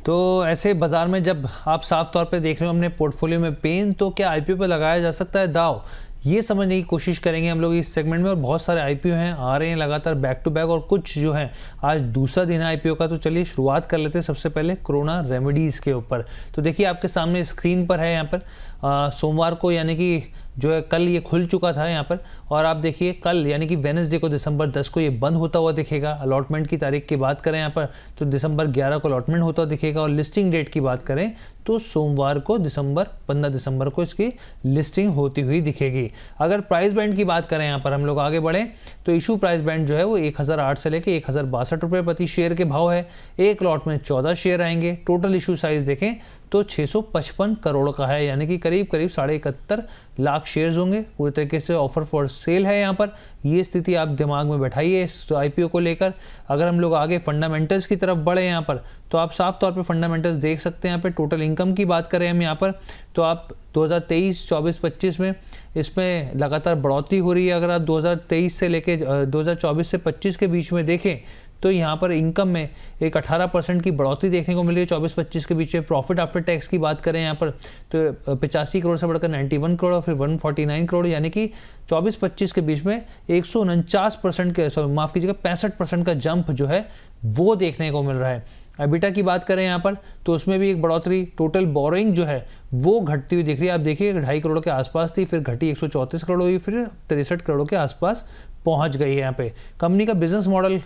तो ऐसे बाजार में जब आप साफ तौर पे देख रहे हो अपने पोर्टफोलियो में पेन, तो क्या आईपीओ पे लगाया जा सकता है दाव? ये समझने की कोशिश करेंगे हम लोग इस सेगमेंट में। और बहुत सारे आईपीओ हैं, आ रहे हैं लगातार बैक टू बैक, और कुछ जो है आज दूसरा दिन है आईपीओ का। तो चलिए शुरुआत कर लेते हैं सबसे पहले कोरोना रेमेडीज़ के ऊपर। तो देखिए आपके सामने स्क्रीन पर है, यहाँ पर सोमवार को यानी कि जो है कल ये खुल चुका था यहाँ पर। और आप देखिए कल यानी कि वेडनेसडे को दिसंबर 10 को ये बंद होता हुआ दिखेगा। अलॉटमेंट की तारीख की बात करें यहाँ पर तो दिसंबर 11 को अलॉटमेंट होता दिखेगा। और लिस्टिंग डेट की बात करें तो सोमवार को 15 दिसंबर को इसकी लिस्टिंग होती हुई दिखेगी। अगर प्राइस बैंड की बात करें यहाँ पर हम लोग आगे बढ़ें तो इशू प्राइस बैंड जो है वो 1008 से लेकर 1062 रुपये प्रति शेयर के भाव है। एक लॉट में 14 शेयर आएंगे। टोटल इशू साइज देखें तो 655 करोड़ का है, यानी कि करीब 71.5 लाख शेयर्स होंगे। पूरी तरीके से ऑफर फॉर सेल है यहाँ पर। ये स्थिति आप दिमाग में बैठाइए इस आईपीओ को लेकर। अगर हम लोग आगे फंडामेंटल्स की तरफ बढ़े यहाँ पर तो आप साफ तौर पे फंडामेंटल्स देख सकते हैं। यहाँ पे टोटल इनकम की बात करें हम यहाँ पर तो आप 2023, 24, 25 में इसमें लगातार बढ़ोतरी हो रही है। अगर आप 2023 से लेके 2024 से 25 के बीच में देखें तो यहाँ पर इनकम में एक 18% की बढ़ोतरी देखने को मिल रही है 24-25 के बीच में। प्रॉफिट आफ्टर टैक्स की बात करें यहाँ पर तो 85 करोड़ से बढ़कर 91 करोड़ और फिर 149 करोड़, यानी कि 24-25 के बीच में 149% के माफ़ कीजिएगा 65% का जंप जो है वो देखने को मिल रहा है। एबिटा की बात करें यहाँ पर तो उसमें भी एक बढ़ोतरी। टोटल बोरोइंग जो है वो घटती हुई दिख रही है। आप देखिए 2.5 करोड़ के आसपास थी, फिर घटी 134 करोड़ हुई, फिर 63 करोड़ के आसपास पहुँच गई है। यहाँ पे कंपनी का बिजनेस मॉडल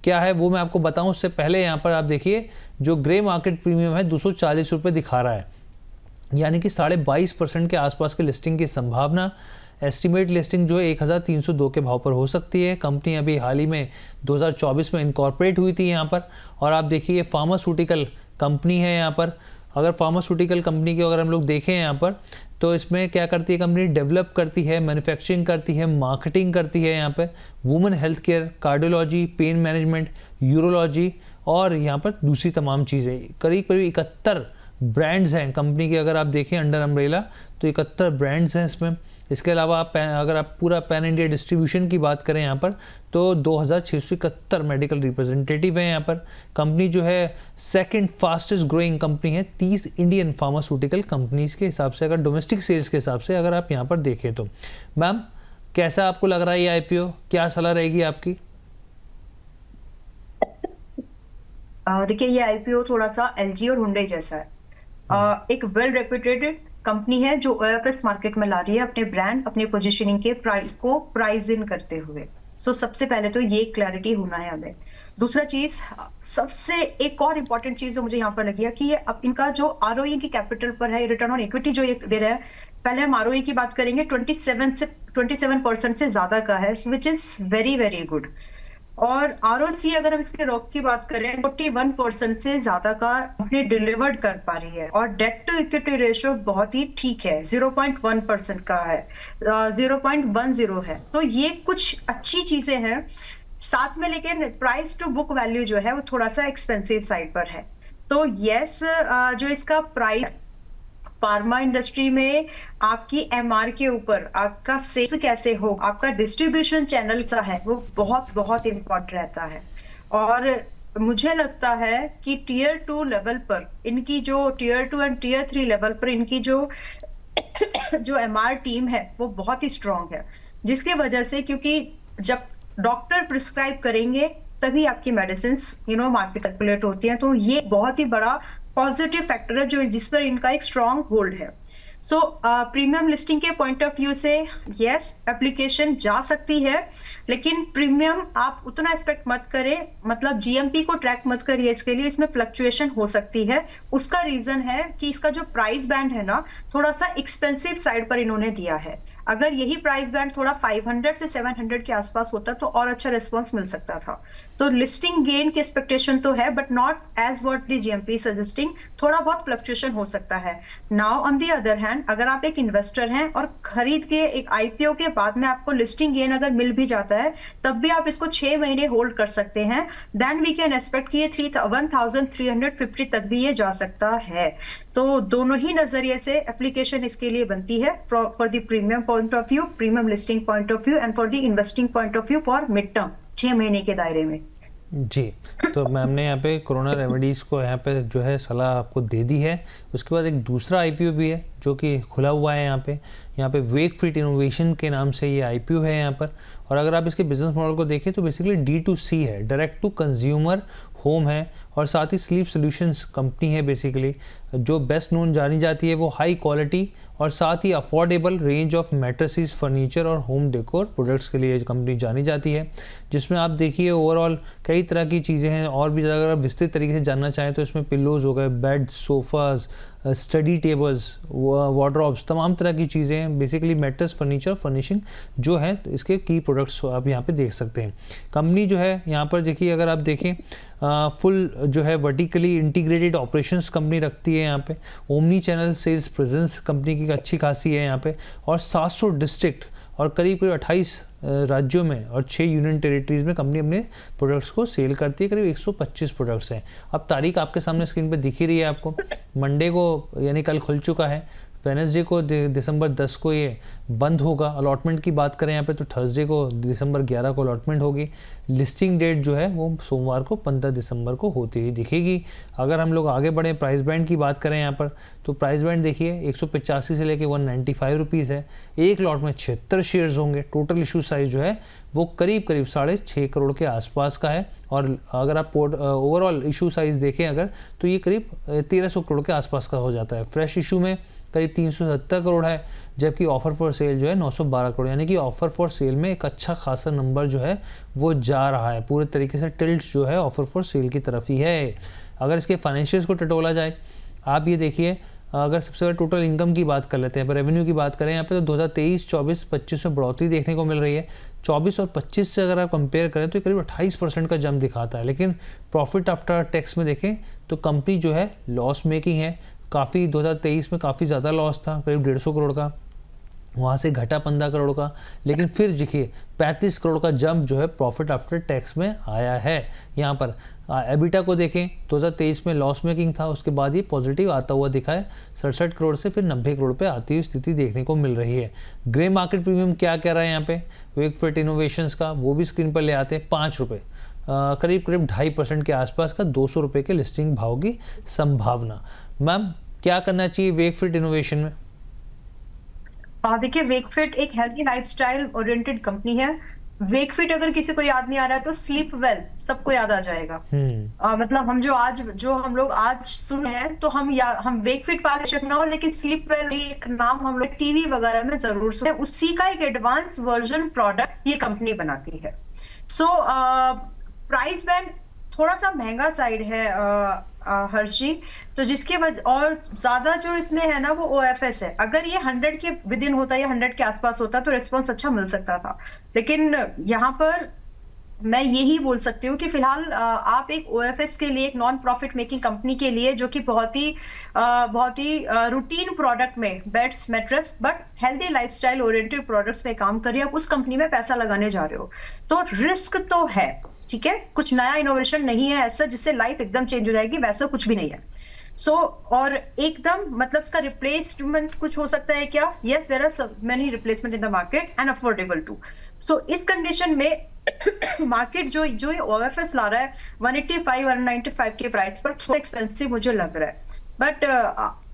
क्या है वो मैं आपको बताऊं उससे पहले यहाँ पर आप देखिए जो ग्रे मार्केट प्रीमियम है 240 रुपये दिखा रहा है, यानी कि 22.5% के आसपास की लिस्टिंग की संभावना। एस्टिमेट लिस्टिंग जो है 1302 के भाव पर हो सकती है। कंपनी अभी हाल ही में 2024 में इनकॉर्पोरेट हुई थी यहाँ पर। और आप देखिए फार्मास्यूटिकल कंपनी है यहाँ पर। अगर फार्मास्यूटिकल कंपनी की अगर हम लोग देखें यहाँ पर तो इसमें क्या करती है कंपनी, डेवलप करती है, मैन्युफैक्चरिंग करती है, मार्केटिंग करती है यहाँ पे, women health care, cardiology, pain management, urology और यहाँ पर दूसरी तमाम चीज़ें। करीब करीब 71 ब्रांड्स हैं कंपनी के। अगर आप देखें अंडर अम्ब्रेला तो 71 ब्रांड्स हैं इसमें। इसके अलावा अगर आप पूरा पैन इंडिया डिस्ट्रीब्यूशन की बात करें यहाँ पर तो 2671 मेडिकल रिप्रेजेंटेटिव हैं यहाँ पर। कंपनी जो है सेकंड फास्टेस्ट ग्रोइंग कंपनी है 30 इंडियन फार्मास्यूटिकल कंपनीज के हिसाब से, अगर डोमेस्टिक सेल्स के हिसाब से अगर आप यहाँ पर देखें तो। मैम कैसा आपको लग रहा है ये आईपीओ, क्या सलाह रहेगी आपकी? देखिए ये आईपीओ थोड़ा सा एलजी और हुंडई जैसा है। एक वेल रेप्यूटेड कंपनी है जो ओएफएस मार्केट में ला रही है अपने ब्रांड, अपने पोजीशनिंग के प्राइस को प्राइस इन करते हुए। सो सबसे पहले तो ये क्लैरिटी होना है हमें। दूसरा चीज, सबसे एक और इम्पोर्टेंट चीज जो मुझे यहाँ पर लगी है कि ये अब इनका जो आरओई की कैपिटल पर है, रिटर्न ऑन इक्विटी जो ये दे रहा है, पहले हम आरओई की बात करेंगे 27% से ज्यादा का है, which is very very good. और आरओसी अगर हम इसके रॉक की बात करें 41% से ज्यादा का अपने डिलीवर्ड कर पा रही है। और डेट टू इक्विटी रेशियो बहुत ही ठीक है, 0.1% का है, 0.10 है। तो ये कुछ अच्छी चीजें हैं साथ में। लेकिन प्राइस टू बुक वैल्यू जो है वो थोड़ा सा एक्सपेंसिव साइड पर है। तो यस, जो इसका प्राइस फार्मा इंडस्ट्री में आपकी एमआर के ऊपर आपका सेल्स कैसे हो, आपका डिस्ट्रीब्यूशन चैनल सा है, वो बहुत बहुत इंपॉर्टेंट रहता है। और मुझे लगता है कि टियर 2 लेवल पर इनकी जो टियर 2 एंड टियर 3 लेवल पर इनकी जो एमआर टीम है वो बहुत ही स्ट्रांग है, जिसके वजह से क्योंकि जब डॉक्टर प्रिस्क्राइब करेंगे तभी आपकी मेडिसिन मार्केट सर्कुलेट होती है। तो ये बहुत ही बड़ा पॉजिटिव फैक्टर है जो जिस पर इनका एक स्ट्रॉन्ग होल्ड है। सो प्रीमियम लिस्टिंग के पॉइंट ऑफ व्यू से यस एप्लीकेशन जा सकती है, लेकिन प्रीमियम आप उतना एक्सपेक्ट मत करें, मतलब जीएमपी को ट्रैक मत करिए इसके लिए, इसमें फ्लक्चुएशन हो सकती है। उसका रीजन है कि इसका जो प्राइस बैंड है ना थोड़ा सा एक्सपेंसिव साइड पर इन्होंने दिया है। अगर यही प्राइस बैंड थोड़ा 500 से 700 के आसपास होता तो और अच्छा रिस्पॉन्स मिल सकता था। तो लिस्टिंग गेन की एक्सपेक्टेशन तो है but not as what the GMP suggesting, थोड़ा बहुत फ्लक्चुएशन हो सकता है। Now on the other hand अगर आप एक इन्वेस्टर हैं और खरीद के एक आईपीओ के बाद में आपको लिस्टिंग गेन अगर मिल भी जाता है तब भी आप इसको 6 महीने होल्ड कर सकते हैं। देन वी कैन एक्सपेक्ट कि ये 1350 तक भी ये जा सकता है। तो दोनों ही नजरिए से एप्लीकेशन इसके लिए बनती है, for the premium point of view, premium listing point of view and for the investing point of view for mid term 6 महीने के दायरे में। जी, तो मैम ने यहाँ पे कोरोना रेमेडीज़ को यहाँ पे जो है सलाह आपको दे दी है। उसके बाद एक दूसरा आईपीओ भी है जो कि खुला हुआ है यहाँ पे वेकफिट इनोवेशन के नाम से ये आईपीओ है यहाँ पर। और अगर आप इसके बिजनेस मॉडल को देखें तो बेसिकली D2C है, डायरेक्ट टू कंज्यूमर होम है, और साथ ही स्लीप सॉल्यूशंस कंपनी है बेसिकली, जो बेस्ट नोन जानी जाती है वो हाई क्वालिटी और साथ ही affordable range of mattresses, furniture और होम डेकोर प्रोडक्ट्स के लिए कंपनी जानी जाती है, जिसमें आप देखिए ओवरऑल कई तरह की चीज़ें हैं। और भी ज़्यादा अगर आप विस्तृत तरीके से जानना चाहें तो इसमें पिल्लोज़ हो गए, bed, sofas, study tables, wardrobes, तमाम तरह की चीज़ें हैं। बेसिकली मैट्रेस, फर्नीचर, फर्निशिंग जो है इसके की प्रोडक्ट्स आप यहाँ पे देख सकते हैं। कंपनी जो है यहाँ पर देखिए, अगर आप देखें फुल जो है वर्टिकली इंटीग्रेटेड ऑपरेशंस कंपनी रखती है यहाँ पे। Omni channel sales presence company की अच्छी खासी है यहाँ पे, और 700 डिस्ट्रिक्ट और करीब 28 राज्यों में और 6 यूनियन टेरिटरीज में कंपनी अपने प्रोडक्ट्स को सेल करती है। करीब 125 प्रोडक्ट्स हैं। अब तारीख आपके सामने स्क्रीन पर दिख ही रही है आपको। मंडे को यानी कल खुल चुका है, वेडनेसडे को दिसंबर 10 को ये बंद होगा। अलॉटमेंट की बात करें यहाँ पे तो थर्सडे को दिसंबर 11 को अलॉटमेंट होगी। लिस्टिंग डेट जो है वो सोमवार को 15 दिसंबर को होती ही दिखेगी। अगर हम लोग आगे बढ़ें, प्राइस बैंड की बात करें यहाँ पर, तो प्राइस बैंड देखिए 185 से लेके 195 रुपीज़ है। एक लॉट में 76 शेयर्स होंगे। टोटल इशू साइज जो है वो करीब 6.5 करोड़ के आसपास का है। और अगर आप ओवरऑल इशू साइज देखें अगर, तो ये करीब 1300 करोड़ के आसपास का हो जाता है। फ्रेश इशू में करीब 370 करोड़ है, जबकि ऑफर फॉर सेल जो है 912 करोड़, यानी कि ऑफर फॉर सेल में एक अच्छा खासा नंबर जो है वो जा रहा है। पूरे तरीके से टिल्ट जो है ऑफर फॉर सेल की तरफ ही है। अगर इसके फाइनेंशियल्स को टटोला जाए, आप ये देखिए, अगर सबसे पहले टोटल इनकम की बात कर लेते हैं, पर रेवेन्यू की बात करें यहाँ पे तो 2023, 24, 25 में बढ़ोतरी देखने को मिल रही है। 24 और 25 से अगर आप कंपेयर करें तो करीब 28% का जंप दिखाता है। लेकिन प्रॉफिट आफ्टर टैक्स में देखें तो कंपनी जो है लॉस मेकिंग है। काफ़ी 2023 में काफ़ी ज़्यादा लॉस था, करीब 150 करोड़ का, वहाँ से घटा 15 करोड़ का। लेकिन फिर देखिए 35 करोड़ का जंप जो है प्रॉफिट आफ्टर टैक्स में आया है। यहाँ पर एबिटा को देखें, 2023 में लॉस मेकिंग था, उसके बाद ये पॉजिटिव आता हुआ दिखा है। 67 करोड़ से फिर 90 करोड़ पे आती हुई स्थिति देखने को मिल रही है। ग्रे मार्केट प्रीमियम क्या कह रहा है यहाँ पे वेकफिट इनोवेशंस का, वो भी स्क्रीन पर ले आते हैं। 5 रुपये, करीब 2.5% के आसपास का 200 रुपये के लिस्टिंग भाव की संभावना। मैम क्या करना चाहिए वेकफिट इनोवेशन में? देखिए, वेकफिट एक हेल्थी लाइफस्टाइल ओरिएंटेड कंपनी है। वेकफिट अगर किसी को याद नहीं आ रहा है तो स्लीप वेल सबको याद आ जाएगा। मतलब हम लोग आज सुने हैं तो हम वेकफिट वाले शक ना हो, लेकिन स्लीप वेल एक नाम हम लोग टीवी वगैरह में जरूर सुने। उसी का एक एडवांस वर्जन प्रोडक्ट ये कंपनी बनाती है। प्राइस बैंड थोड़ा सा महंगा साइड है हर्षी, तो जिसके वजह और ज्यादा जो इसमें है ना वो OFS है। अगर ये 100 के विद इन होता या 100 के आसपास होता तो रिस्पॉन्स अच्छा मिल सकता था। लेकिन यहाँ पर मैं यही बोल सकती हूँ कि फिलहाल आप एक OFS के लिए, एक नॉन प्रॉफिट मेकिंग कंपनी के लिए, जो कि बहुत ही रूटीन प्रोडक्ट में beds, mattress but healthy lifestyle oriented products में काम कर रही है, आप उस कंपनी में पैसा लगाने जा रहे हो तो रिस्क तो है। ठीक है, कुछ नया इनोवेशन नहीं है ऐसा जिससे लाइफ एकदम चेंज हो जाएगी, वैसा कुछ भी नहीं है। और एकदम मतलब इसका रिप्लेसमेंट कुछ हो सकता है क्या? Yes, there are many replacement in the market and affordable too. इस कंडीशन में मार्केट जो ये OFS ला रहा है 185, 195 के प्राइस पर थोड़ा एक्सपेंसिव मुझे लग रहा है। बट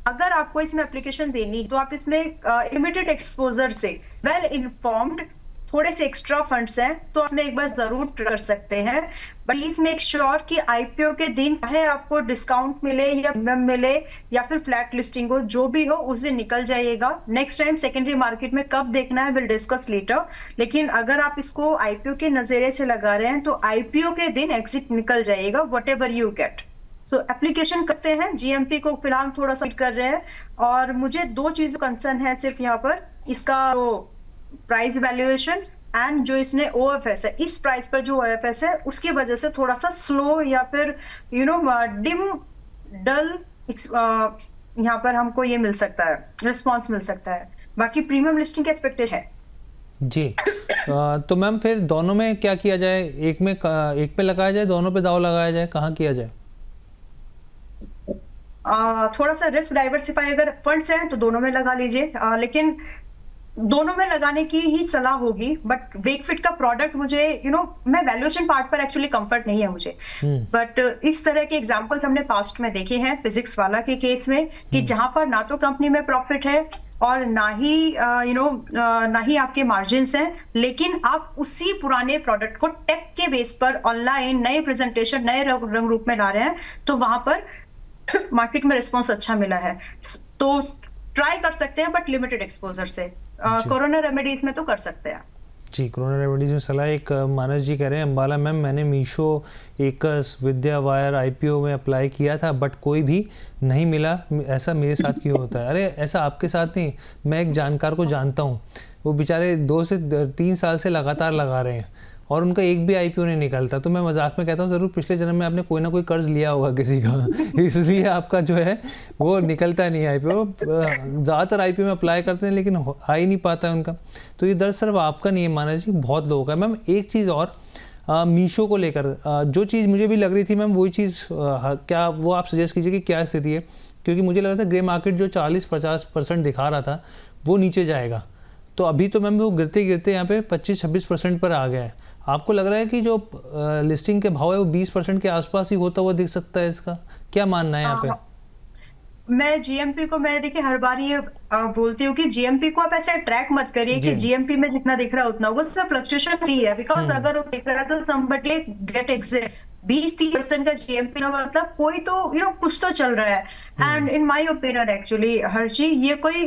अगर आपको इसमें एप्लीकेशन देनी तो आप इसमें लिमिटेड एक्सपोजर से वेल इन्फॉर्म्ड थोड़े से एक्स्ट्रा फंड्स हैं तो इसमें एक बार जरूर कर सकते हैं। बट प्लीज मेक श्योर कि IPO के दिन चाहे आपको डिस्काउंट मिले या प्रीमियम मिले या फिर फ्लैट लिस्टिंग हो, जो भी हो उस दिन निकल जाइएगा। नेक्स्ट टाइम सेकेंडरी मार्केट में कब देखना है विल डिस्कस लेटर। लेकिन अगर आप इसको IPO के नजरिए से लगा रहे हैं तो IPO के दिन एग्जिट निकल जाइएगा, what ever you get. Application करते हैं, GMP को फिलहाल थोड़ा सा कर रहे हैं। और मुझे 2 चीजें कंसर्न है सिर्फ यहाँ पर, इसका प्राइस वैल्यूएशन एंड जो इसने OFS है, इस प्राइस पर जो OFS है उसकी वजह से थोड़ा सा स्लो या फिर डिम डल यहाँ पर हमको ये मिल सकता है, रिस्पॉन्स मिल सकता है। बाकी प्रीमियम लिस्टिंग के एक्सपेक्टेड है जी। तो मैम फिर दोनों में क्या किया जाए? एक पे लगाया जाए, दोनों पे दाव लगाया जाए, कहाँ किया जाए? थोड़ा सा रिस्क डाइवर्सिफाई, अगर फंड्स हैं तो दोनों में लगा लीजिए। लेकिन दोनों में लगाने की ही सलाह होगी, बट वेकफिट का प्रोडक्ट मुझे मैं वैल्यूएशन पार्ट पर एक्चुअली कंफर्ट नहीं है मुझे, बट इस तरह के एग्जांपल्स हमने पास्ट में देखे हैं फिजिक्स वाला के केस में कि जहां पर ना तो कंपनी में प्रॉफिट है और ना ही ना ही आपके मार्जिन्स हैं, लेकिन आप उसी पुराने प्रोडक्ट को टेक के बेस पर ऑनलाइन नए प्रेजेंटेशन नए रंग रूप में ला रहे हैं, तो वहां पर मार्केट में रिस्पॉन्स अच्छा मिला है। तो ट्राई कर सकते हैं बट लिमिटेड एक्सपोजर से। कोरोना रेमेडीज में तो कर सकते हैं। जी, कोरोना रेमेडीज में सलाह एक मानस जी कह रहे हैं, अंबाला मैम मैंने मीशो एकस विद्या वायर आईपीओ में अप्लाई किया था बट कोई भी नहीं मिला, ऐसा मेरे साथ क्यों होता है? अरे ऐसा आपके साथ नहीं, मैं एक जानकार को जानता हूँ, वो बेचारे 2 से 3 साल से लगातार लगा रहे हैं और उनका एक भी आईपीओ नहीं निकलता। तो मैं मजाक में कहता हूँ ज़रूर पिछले जन्म में आपने कोई ना कोई कर्ज लिया होगा किसी का इसलिए आपका जो है वो निकलता नहीं आईपीओ। ज़्यादातर आईपीओ में अप्लाई करते हैं लेकिन आ ही नहीं पाता है उनका। तो ये दरअसल आपका नहीं है मानस जी, बहुत लोगों का। मैम एक चीज़ और मीशो को लेकर जो चीज़ मुझे भी लग रही थी मैम, वही चीज़ क्या वो आप सजेस्ट कीजिए कि क्या स्थिति है? क्योंकि मुझे लग रहा था ग्रे मार्केट जो 40-50% दिखा रहा था वो नीचे जाएगा, तो अभी तो मैम वो गिरते गिरते यहाँ पे 25-26% पर आ गया है। आपको लग रहा है कि जो लिस्टिंग के भाव है वो 20% के आसपास ही होता हुआ दिख सकता है? इसका क्या मानना है यहाँ पे? मैं जीएमपी को मैं देखिए हर बार ये बोलती हूँ कि जीएमपी को आप ऐसे ट्रैक मत करिए कि जीएमपी में जितना दिख रहा है उतना होगा, उसमें फ्लक्चुएशन नहीं है। बिकॉज अगर वो दिख रहा है तो समबडी गेट एग्जिट 20-30% का जीएमपी ना, मतलब कोई तो कुछ तो चल रहा है। And in my opinion actually Harshi, ये कोई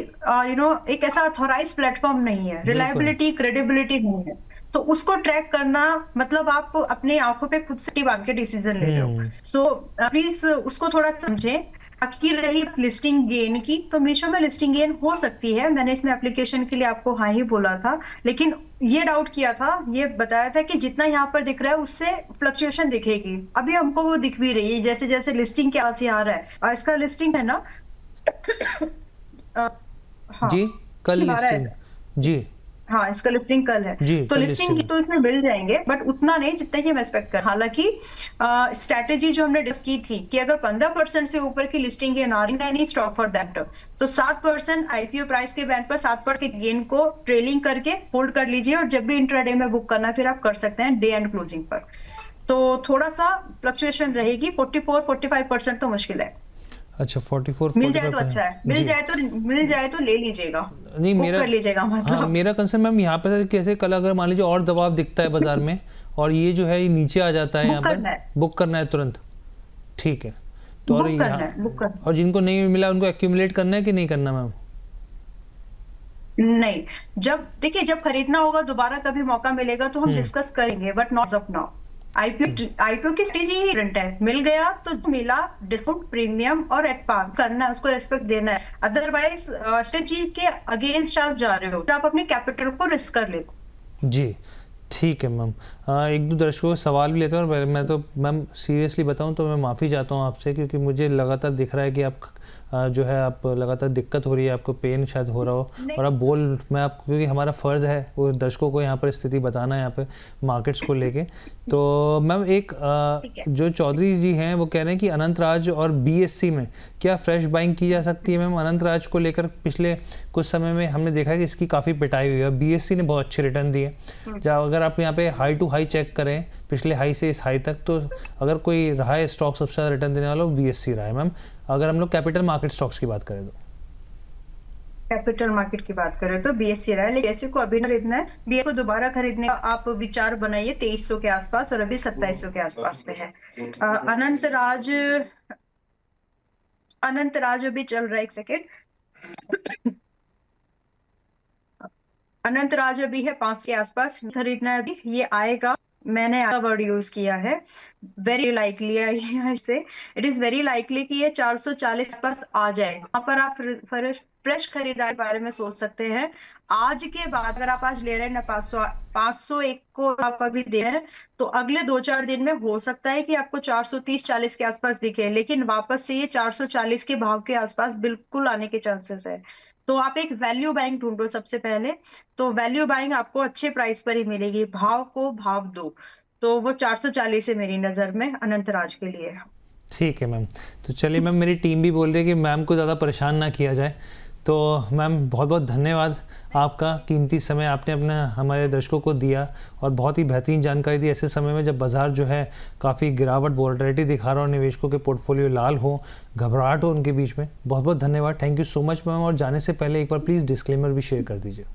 एक ऐसा ऑथोराइज प्लेटफॉर्म नहीं है, रिलायबिलिटी क्रेडिबिलिटी नहीं है, तो उसको ट्रैक करना मतलब आप अपने आंखों पे खुद से बांध के डिसीजन ले रहे हो। सो प्लीज उसको थोड़ा समझें। बाकी रही लिस्टिंग गेन की, तो मीशो में लिस्टिंग गेन हो सकती है। मैंने इसमें एप्लीकेशन के लिए आपको हाँ ही बोला था, लेकिन ये डाउट किया था, ये बताया था कि जितना यहाँ पर दिख रहा है उससे फ्लक्चुएशन दिखेगी। अभी हमको वो दिख भी रही है, जैसे जैसे लिस्टिंग के आस आ रहा है। और इसका लिस्टिंग है ना हाँ जी, कल लिस्टिंग जी, हाँ इसका लिस्टिंग कल है जी, तो लिस्टिंग की तो इसमें मिल जाएंगे, बट उतना नहीं जितना कि हम एक्सपेक्ट कर। हालांकि स्ट्रैटेजी जो हमने डिस्कस की थी कि अगर 15% से ऊपर की लिस्टिंग गेन आ रही है स्टॉक फॉर दैट, तो 7% आईपीओ प्राइस के बैंड पर 7% के गेन को ट्रेलिंग करके होल्ड कर लीजिए, और जब भी इंट्राडे में बुक करना फिर आप कर सकते हैं डे एंड क्लोजिंग पर। तो थोड़ा सा फ्लक्चुएशन रहेगी, 44-45% तो मुश्किल है। अच्छा 44 मिल जाए तो अच्छा है, मिल जाए तो ले लीजिएगा, नहीं मेरा कर लीजिएगा मतलब। हाँ, मेरा कंसर्न मैम यहाँ पे था कैसे कल अगर मान लीजिए और दबाव दिखता है बाजार में और ये जो है ये नीचे आ जाता है, यहाँ पर बुक करना है तुरंत, ठीक है? तो और और जिनको नहीं मिला उनको एक्यूमुलेट करना है कि नहीं करना मैम? नहीं, जब देखिए जब खरीदना होगा दोबारा कभी मौका मिलेगा तो हम डिस्कस करेंगे, but not up now. IPO की स्ट्रेटेजी ही डिफरेंट है, मिल गया तो मिला डिस्काउंट प्रीमियम और एट पार करना है, उसको रेस्पेक्ट देना है। अदरवाइज स्ट्रेटेजी के अगेंस्ट आप जा रहे हो तो आप अपने कैपिटल को रिस्क कर ले। जी ठीक है मैम। एक दो दर्शकों का सवाल भी लेते हैं और मैं तो मैम सीरियसली बताऊं तो मैं माफ़ी चाहता हूं आपसे, क्योंकि मुझे लगातार दिख रहा है कि आप जो है आप लगातार दिक्कत हो रही है, आपको पेन शायद हो रहा हो और आप मैं आपको, क्योंकि हमारा फ़र्ज़ है वो दर्शकों को यहाँ पर स्थिति बताना है यहाँ पे मार्केट्स को लेके। तो मैम एक जो चौधरी जी हैं वो कह रहे हैं कि अनंतराज और बीएससी में क्या फ्रेश बाइंग की जा सकती है? मैम अनंतराज को लेकर पिछले कुछ समय में हमने देखा है कि इसकी काफ़ी पिटाई हुई है, बीएससी ने बहुत अच्छे रिटर्न दिए। जब अगर आप यहाँ पे हाई टू हाई चेक करें पिछले हाई से इस हाई तक, तो अगर कोई रहा है स्टॉक सबसे ज़्यादा रिटर्न देने वाला वो बीएससी रहा है। मैम अगर हम लोग कैपिटल मार्केट स्टॉक्स की बात करें तो कैपिटल मार्केट की बात करें तो बीएससी रहा है, लेकिन बीएससी को अभी खरीदना है, बीएससी को दोबारा खरीदने का आप विचार बनाइए 2300 के आसपास, और अभी 2700 के आसपास पे है। अनंतराज अभी चल रहा है, एक सेकेंड। अनंतराज अभी है 5 के आसपास, खरीदना है अभी, ये आएगा। मैंने वर्ड यूज किया है, वेरी लाइकली है इससे, इट इज वेरी लाइकली कि ये 440 पास आ जाए। वहां पर आप फ्रेश खरीदारी के बारे में सोच सकते हैं। आज के बाद अगर आप आज ले रहे हैं ना 501 को आप अभी दे रहे हैं, तो अगले 2-4 दिन में हो सकता है कि आपको 430-40 के आसपास दिखे, लेकिन वापस से ये 440 के भाव के आसपास बिल्कुल आने के चांसेस है। तो आप एक वैल्यू बाइंग ढूंढो सबसे पहले, तो वैल्यू बाइंग आपको अच्छे प्राइस पर ही मिलेगी, भाव को भाव दो। तो वो 440 है मेरी नजर में अनंतराज के लिए। ठीक है मैम। तो चलिए मैम, मेरी टीम भी बोल रही है कि मैम को ज़्यादा परेशान ना किया जाए, तो मैम बहुत बहुत धन्यवाद आपका, कीमती समय आपने अपना हमारे दर्शकों को दिया और बहुत ही बेहतरीन जानकारी दी ऐसे समय में जब बाज़ार जो है काफ़ी गिरावट वॉलेटिलिटी दिखा रहा हो और निवेशकों के पोर्टफोलियो लाल हो, घबराहट हो उनके बीच में। बहुत बहुत धन्यवाद, thank you so much ma'am. और जाने से पहले एक बार प्लीज़ डिस्क्लेमर भी शेयर कर दीजिए।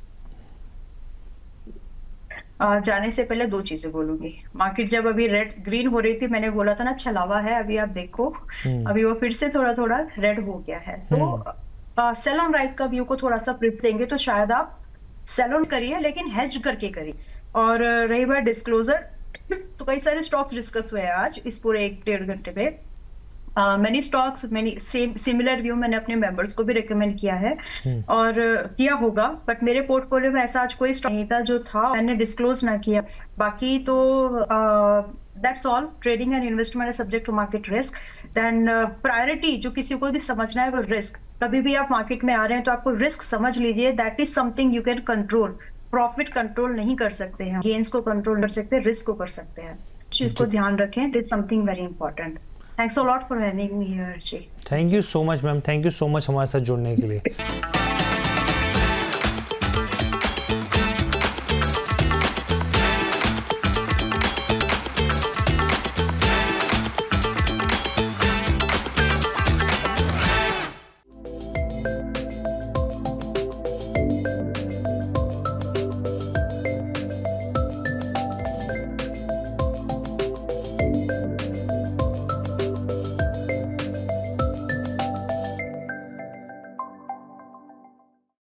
जाने से पहले दो चीजें बोलूंगी। मार्केट जब अभी रेड ग्रीन हो रही थी, मैंने बोला था ना छलावा है, अभी आप देखो अभी वो फिर से थोड़ा थोड़ा रेड हो गया है। तो सेल ऑन राइज का व्यू को थोड़ा सा प्रिप देंगे तो शायद आप सेल ऑन करिए, लेकिन हेज्ड करके करिए। और रही बात डिस्क्लोजर, तो कई सारे स्टॉक्स डिस्कस हुए हैं आज इस पूरे 1-1.5 घंटे में। Many stocks, many similar view मैंने अपने मेंबर्स को भी रिकमेंड किया है और किया होगा, बट मेरे पोर्टफोलियो में ऐसा आज कोई स्टॉक नहीं था जो था मैंने डिस्क्लोज ना किया। बाकी तो that's all. Trading and investment है subject to market risk. Then priority जो किसी को भी समझना है वो रिस्क। कभी भी आप मार्केट में आ रहे हैं तो आपको रिस्क समझ लीजिए, that is something you can control. Profit control नहीं कर सकते हैं, गेन्स को कंट्रोल कर सकते हैं, रिस्क को कर सकते हैं। इस चीज को ध्यान रखें, it is something very important. Thanks a lot for having me here, Archie. Thank you so much ma'am, thank you so much हमारे साथ जुड़ने के लिए।